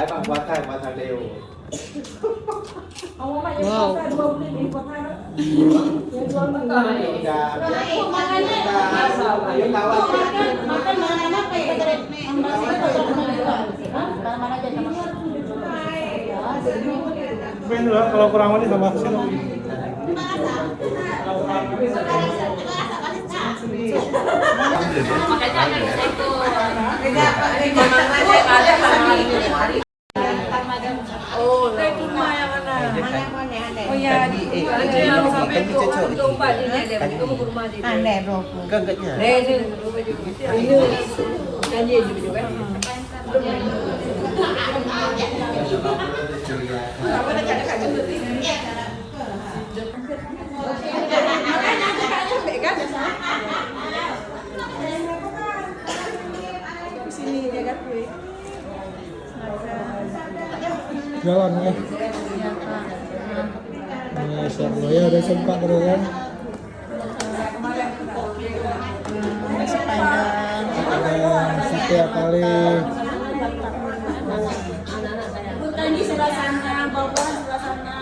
Bang puasa Leo. Wow. Bener kalau kurang mani sama sih. Oh, itu mah yang mana? Oh ya, itu yang sampai itu bajunya deh, itu ke rumah dia. Aneh bro. Kagetnya. Ini janji juga kan. Sini dia kan gue. Jalan ya. Ini siapa ya udah sempat kan? Ada setiap kali. Tadi sebelah sana, bawah sebelah sana.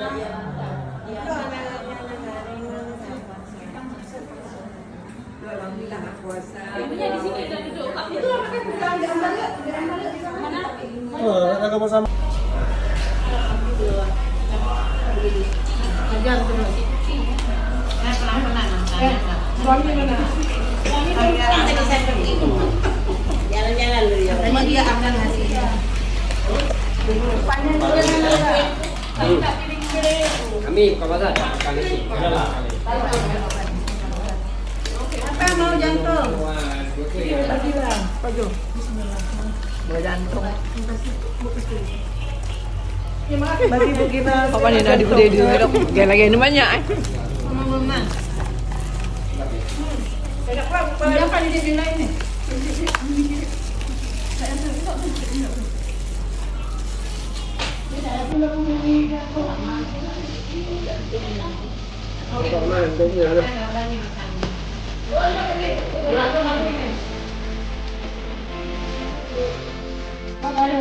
Alhamdulillah puasa. Ibunya di sini udah duduk. Itu anaknya bukan diambil mana? Oh, ada bersama. Jangan terus. Pelan-pelan nantanya. Suami mana? Suami jalan-jalan dulu ya. Tadi dia akan ngasih. Kami kawasan kali ini. Apa yang mau jantung? Bagilah, Paju. Mau jantung. Bagi begini. Apa nih nadi bude di dok? Gila-gila ini banyak. Mama. Siapa di sini ini? Apa kali?